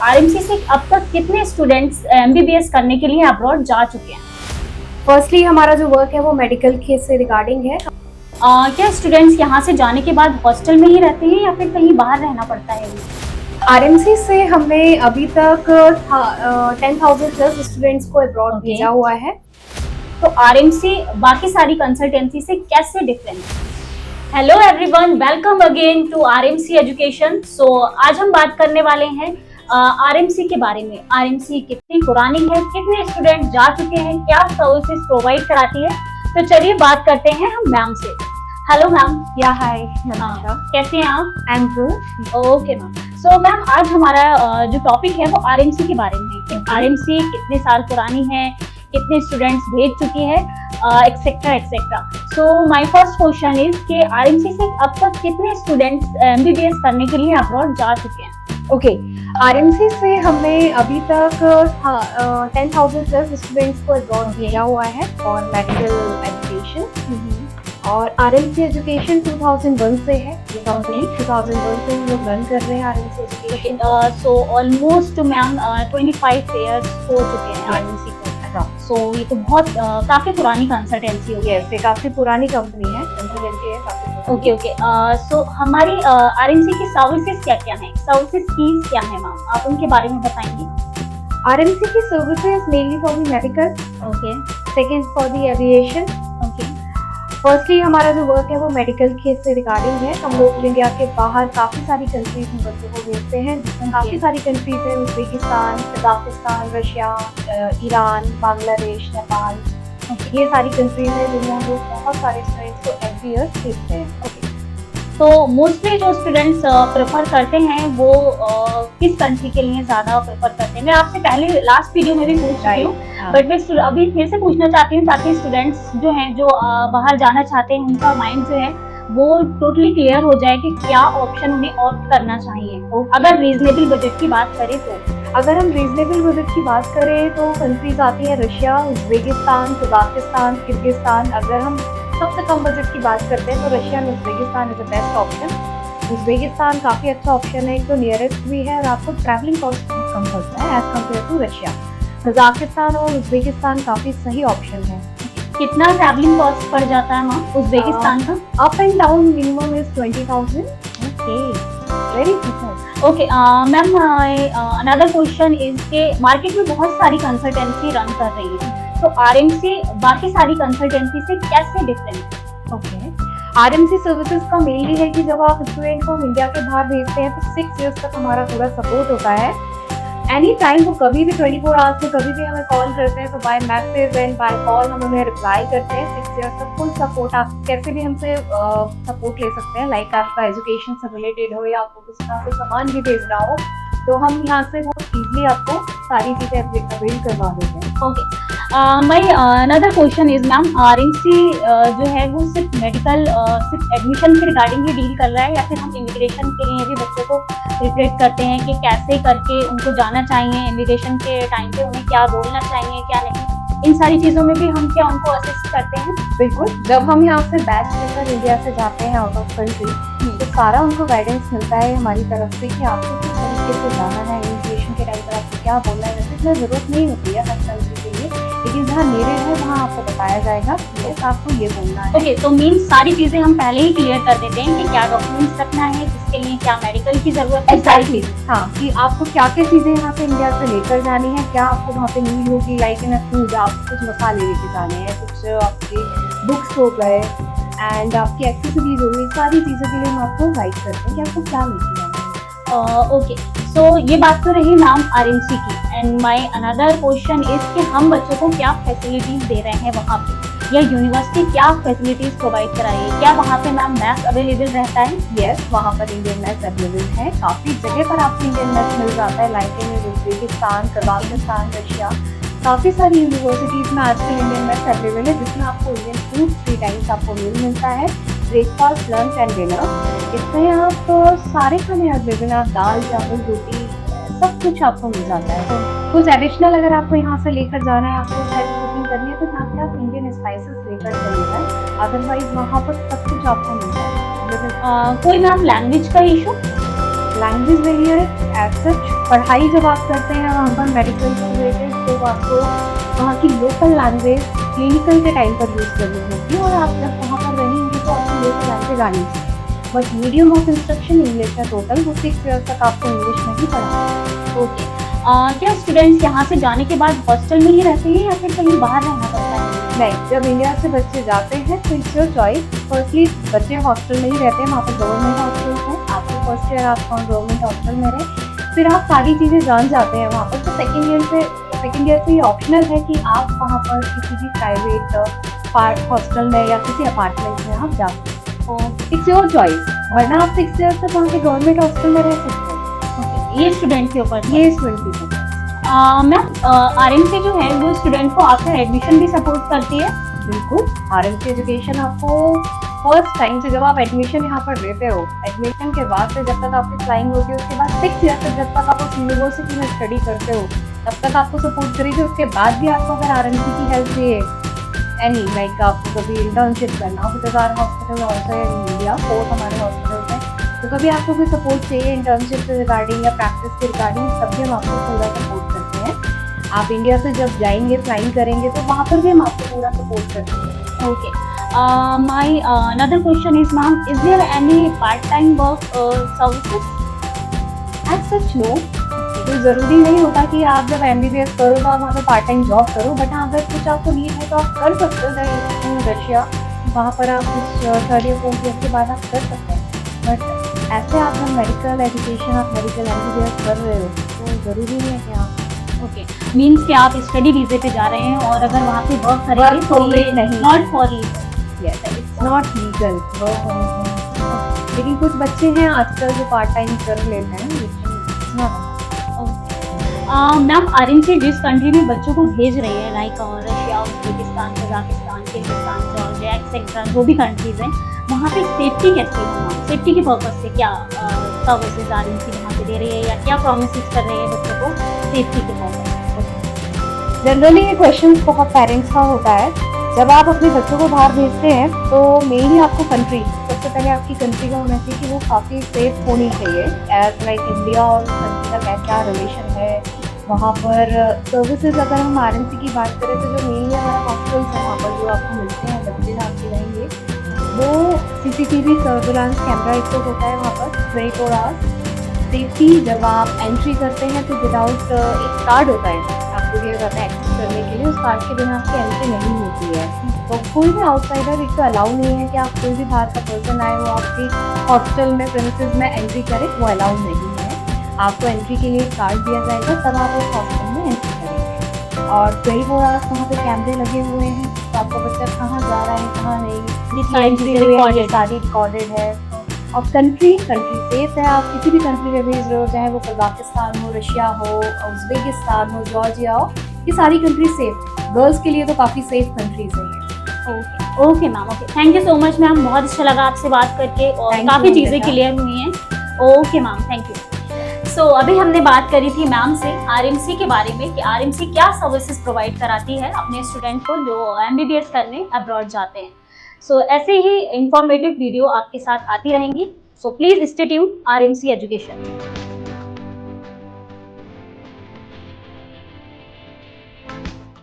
RMC से अब तक कितने स्टूडेंट्स एमबीबीएस करने के लिए अब्रॉड जा चुके हैं? फर्स्टली हमारा जो वर्क है वो मेडिकल के से रिगार्डिंग है। क्या स्टूडेंट्स यहाँ से जाने के बाद हॉस्टल में ही रहते हैं या फिर कहीं बाहर रहना पड़ता है? आरएमसी से हमने अभी तक 10,000 प्लस स्टूडेंट्स को अब्रॉड Okay. भेजा हुआ है। तो आरएमसी बाकी सारी कंसल्टेंसी से कैसे डिफरेंट है? Hello everyone, welcome again to RMC education. So आज हम बात करने वाले हैं आरएमसी के बारे में। आरएमसी कितनी पुरानी है, कितने स्टूडेंट जा चुके हैं, क्या सर्विसेज प्रोवाइड कराती है। तो चलिए बात करते हैं हम मैम से। Hello ma'am. या हाय कैसे हैं आप? I am good. Okay ma'am. So ma'am आज हमारा जो टॉपिक है वो आरएमसी के बारे में है कि आरएमसी कितने साल पुरानी है, कितने स्टूडेंट्स भेज चुकी है, etcetera etcetera. So my first question is कि आरएमसी से अब तक कितने स्टूडेंट्स एमबीबीएस करने के लिए अब्रॉड जा चुके हैं? ओके, आरएमसी से हमने अभी तक 10,000 प्लस स्टूडेंट्स को अब्रॉड भेजा हुआ है फॉर मेडिकल एजुकेशन। और आरएमसी एजुकेशन 2001 से है, ये कंपनी 2001 से हम लोग रन कर रहे हैं RMC education. So almost ma'am 25 years हो चुके हैं आरएमसी को। सो ये तो बहुत काफी पुरानी कंसल्टेंसी होगी। ये काफी पुरानी कंपनी है, कंसल्टेंसी है काफी। Okay okay. सो हमारी आरएमसी की सर्विसेज क्या क्या हैं, सर्विसेज कीज क्या है मैम, आप उनके बारे में बताएंगे? आरएमसी की services mainly for the medical, okay second for the aviation. Okay. Firstly हमारा जो वर्क है वो मेडिकल के से रिगार्डिंग है। हम लोग इंडिया के बाहर काफी सारी कंट्रीज में बच्चों को भेजते हैं, जिसमें काफी सारी कंट्रीज है, Uzbekistan, Kazakhstan, Russia, Iran, Bangladesh, Nepal. ये सारी कंट्रीज है जिनमें हम लोग बहुत सारे स्टूडेंट्स को एवरी ईयर भेजते हैं। तो मोस्टली जो स्टूडेंट्स प्रेफर करते हैं वो किस कंट्री के लिए ज्यादा प्रेफर करते हैं? मैं आपसे पहले लास्ट वीडियो में भी पूछ चुकी हूँ, बट मैं अभी फिर से पूछना चाहती हूँ ताकि स्टूडेंट्स जो हैं जो बाहर जाना चाहते हैं उनका माइंड जो है वो टोटली क्लियर हो जाए कि क्या ऑप्शन उन्हें ऑप्ट करना चाहिए। अगर रीजनेबल बजट की बात करें तो अगर हम रीजनेबल बजट की बात करें तो कंट्रीज आती है रशिया, उज्बेकिस्तान, कजाकिस्तान, किर्गिस्तान। अगर हम सबसे कम बजट की बात करते हैं तो Russia and Uzbekistan is the best option. Uzbekistan काफ़ी अच्छा ऑप्शन है, एक तो नियरेस्ट भी है और आपको ट्रैवलिंग कॉस्ट बहुत कम पड़ता है as compare to Russia. Kazakhstan और उज्बेकिस्तान काफ़ी सही ऑप्शन है। कितना ट्रैवलिंग कॉस्ट पड़ जाता है मैम उज्बेकिस्तान का? Up and down minimum is 20,000। Okay very different. Okay ma'am, another question is के मार्केट में बहुत सारी कंसल्टेंसी रन कर रही है, तो आरएमसी बाकी सारी कंसल्टेंसी से कैसे डिफरेंट है? ओके, आरएमसी सर्विसेज का मेनली है कि जब आप स्टूडेंट को इंडिया के बाहर भेजते हैं तो 6 इयर्स तक हमारा पूरा सपोर्ट होता है। एनी टाइम वो कभी भी 24 आवर्स में कभी भी हमें कॉल करते हैं तो by message and by call हम उन्हें रिप्लाई करते हैं। 6 इयर्स तक फुल सपोर्ट, आप कैसे भी हमसे सपोर्ट ले सकते हैं। लाइक आपका एजुकेशन से रिलेटेड हो या आपको किसी तरह से सामान भी भेजना हो तो हम यहाँ से बहुत ईजिली आपको सारी चीज़ें अवेलेबल करवा देते हैं। Okay, my another question is ma'am, RMC जो है वो सिर्फ मेडिकल सिर्फ एडमिशन के रिगार्डिंग ही डील कर रहा है या फिर हम इमिग्रेशन के लिए भी बच्चों को प्रिपरेट करते हैं कि कैसे करके उनको जाना चाहिए, इमिग्रेशन के टाइम पे उन्हें क्या बोलना चाहिए क्या नहीं, इन सारी चीज़ों में भी हम क्या उनको असिस्ट करते हैं? बिल्कुल, जब हम यहाँ से बैच लेकर इंडिया से जाते हैं आउट ऑफ कंट्री तो सारा उनको गाइडेंस मिलता है हमारी तरफ से कि आपको किस तरीके से जाना है, इमिग्रेशन के टाइम पर आपको क्या बोलना है। वैसे इतना जरूरत नहीं होती है हर कंट्री के लिए, लेकिन जहाँ नेड़े है वहाँ आपको बताया जाएगा कि आपको ये बोलना है। ओके, तो मीन्स सारी चीज़ें हम पहले ही क्लियर कर देते हैं कि क्या डॉक्यूमेंट्स रखना है, किसके लिए क्या मेडिकल की जरूरत है। एग्जैक्टली, हाँ, कि आपको क्या क्या चीज़ें यहाँ से इंडिया से लेकर जानी है, क्या आपको वहाँ पे नीड होगी। लाइक इन फूड आप कुछ मसाले लेके जाने हैं, कुछ आपके बुक्स हो गए एंड आपकी एक्सेसरीज हो गई, सारी चीज़ों के लिए हम आपको गाइड करते हैं कि आपको क्या लेके जाना है। ओके, सो ये बात तो रही मैम आरएमसी की। And my another question is कि हम बच्चों को क्या फैसिलिटीज दे रहे हैं वहाँ पे, या यूनिवर्सिटी क्या फैसिलिटीज प्रोवाइड कराई है? क्या वहाँ पे मैम मैथ अवेलेबल रहता है? यस, वहाँ पर इंडियन मैथ्स अवेलेबल है, काफ़ी जगह पर आपको इंडियन मैथ्स मिल जाता है। Like in Uzbekistan, Kazakhstan, Russia, काफ़ी सारी यूनिवर्सिटीज़ में आजकल इंडियन मैथ्स अवेलेबल है, जिसमें आपको इंडियन फूड 3 टाइम्स आपको मील मिलता है, ब्रेकफास्ट, लंच एंड डिनर। इसमें आप सारे खाने अवेलेबल हैं, आप दाल, चावल, रोटी, सब कुछ आपको मिल जाता है। कुछ एडिशनल अगर आपको यहाँ से लेकर जाना है, आपको हेल्थ कुकिंग करनी है तो यहाँ पे आप इंडियन स्पाइसेस लेकर चले जाए, अदरवाइज वहाँ पर सब कुछ आपको मिल जाएगा। कोई मैम लैंग्वेज का issue? Language barrier as such पढ़ाई जब आप करते हैं वहाँ पर मेडिकल से रिलेटेड, तो आपको वहाँ की लोकल लैंग्वेज क्लिनिकल के टाइम पर यूज़ करनी होगी, और आप जब वहाँ पर रहेंगे तो आपको लोकल लैंग्वेज आनी चाहिए। But medium of instruction English है टोटल, वो 6 ईयर तक आपको इंग्लिश में ही पढ़ाना। ओके। क्या स्टूडेंट्स यहाँ से जाने के बाद हॉस्टल में ही रहते हैं या फिर कहीं बाहर रहना पड़ता है? नहीं, जब इंडिया से बच्चे जाते हैं तो इट्स योर चॉइस। फर्स्टली बच्चे हॉस्टल में ही रहते हैं, वहाँ पर गवर्नमेंट हॉस्टल्स हैं। आपको फर्स्ट ईयर आप गवर्नमेंट हॉस्टल में रहे, फिर आप सारी चीज़ें जान जाते हैं वहाँ पर। तो सेकेंड ईयर से ये ऑप्शनल है कि आप वहाँ पर किसी भी प्राइवेट हॉस्टल में या किसी अपार्टमेंट में आप जा सकते हैं। इट्स योर चॉइस, वरना आप 6 ईयर तक वहाँ के गवर्नमेंट हॉस्टल में रह सकते हैं। ये स्टूडेंट के ऊपर ये स्टूडेंट की ऊपर। मैम आरएमसी जो है वो स्टूडेंट को आफ्टर एडमिशन भी सपोर्ट करती है? बिल्कुल, आरएमसी एजुकेशन आपको फर्स्ट टाइम से जब आप एडमिशन यहाँ पर लेते हो, एडमिशन के बाद से जब तक आपकी फ्लाइंग होती है, उसके बाद 6 ईयर तक जब तक आप उस यूनिवर्सिटी में स्टडी करते हो, तब तक आपको सपोर्ट करेगी। उसके बाद भी आपको अगर आरएमसी की हेल्प चाहिए, एनी लाइक आपको कभी इंटर्नशिप करना हो, because our hospital also in India, 4 हमारे हॉस्पिटल्स हैं, तो कभी आपको कोई सपोर्ट चाहिए इंटर्नशिप से रिगार्डिंग या प्रैक्टिस के रिगार्डिंग, तब भी हम आपको पूरा सपोर्ट करते हैं। आप इंडिया से जब जाएंगे, फ्लाइंग करेंगे, तो वहाँ पर भी हम आपको पूरा सपोर्ट करते हैं। Okay. My another question is ma'am, is there any part time work services? As such no, कोई ज़रूरी नहीं होता कि आप जब MBBS करो तो आप वहाँ पर पार्ट टाइम जॉब करो, बट हाँ अगर कुछ आपको नीड है तो आप कर सकते हो। इन रशिया वहाँ पर आप कुछ 3rd या 4th ईयर के बाद आप कर सकते हैं, बट ऐसे आप जब मेडिकल एजुकेशन, आप मेडिकल MBBS कर रहे हो, तो ज़रूरी नहीं है कि आप ओके, मीन्स कि आप स्टडी वीजे पे जा रहे हैं और अगर वहाँ पे वर्क करेंगे Work तो permit ये नहीं। Not for leave. Yes, it's not legal. लेकिन कुछ बच्चे हैं आजकल जो पार्ट टाइम कर लेते हैं, इट्स नॉट। मैम आरएमसी जिस कंट्री में बच्चों को भेज रही है, like Russia, Uzbekistan, Kazakhstan, Kyrgyzstan, Georgia etcetera, जो भी कंट्रीज हैं, वहाँ पे सेफ्टी कैसी है मैम? सेफ्टी के पर्पज से क्या सर्विसेज आरएमसी वहाँ पे दे रही है या क्या प्रॉमिसेस कर रही है बच्चों को सेफ्टी के पर्पज से? जनरली ये क्वेश्चन बहुत पेरेंट्स का होता है। जब आप अपने बच्चों को बाहर भेजते हैं तो मेनली आपको कंट्री, सबसे पहले आपकी कंट्री का होना चाहिए कि वो काफ़ी सेफ होनी चाहिए। एज लाइक इंडिया और कंट्री का क्या रिलेशन है, वहाँ पर सर्विसेज अगर हम आरएमसी की बात करें तो जो मेनली हमारा हॉस्पिटल्स हैं वहाँ पर जो आपको मिलते हैं बच्चे आपके रहेंगे, वो CCTV सर्विलांस कैमरा एक तो होता है वहाँ पर 24 आवर्स। सेफ्टी, जब आप एंट्री करते हैं तो विदाउट एक कार्ड होता है आपको दिया जाता है एक्सेस करने के लिए, उस कार्ड के बिना आपकी एंट्री नहीं होती है। तो कोई भी आउटसाइडर एक तो अलाउ नहीं है कि आप कोई भी बाहर का पर्सन आए वो आपकी हॉस्टल में प्रेमिसेस में एंट्री करे, वो अलाउ नहीं है। आपको एंट्री के लिए कार्ड दिया जाएगा, तब आप उस हॉस्टल में एंट्री करेंगे। और 24 आवर्स वहाँ पे कैमरे लगे हुए हैं, तो आपका बच्चा कहाँ जा रहा है कहाँ नहीं, सारी रिकॉर्डेड है। और कंट्री सेफ है। आप किसी भी कंट्री में भेज रहे हो, चाहे वो कजाकिस्तान हो, रशिया हो, उज्बेकिस्तान हो, जॉर्जिया हो, ये सारी कंट्री सेफ है। गर्ल्स के लिए तो काफ़ी सेफ कंट्रीज है ये। Okay ma'am, okay, thank you so much ma'am, बहुत अच्छा लगा आपसे बात करके और Thank काफ़ी you, चीज़ें बेटा। क्लियर हुई हैं। Okay ma'am, thank you. So अभी हमने बात करी थी मैम से आरएमसी के बारे में कि आरएमसी क्या सर्विसेज प्रोवाइड कराती है अपने स्टूडेंट को जो MBBS करने अब्रॉड जाते हैं। सो ऐसे ही इंफॉर्मेटिव वीडियो आपके साथ आती रहेंगी। So please stay tuned RMC education.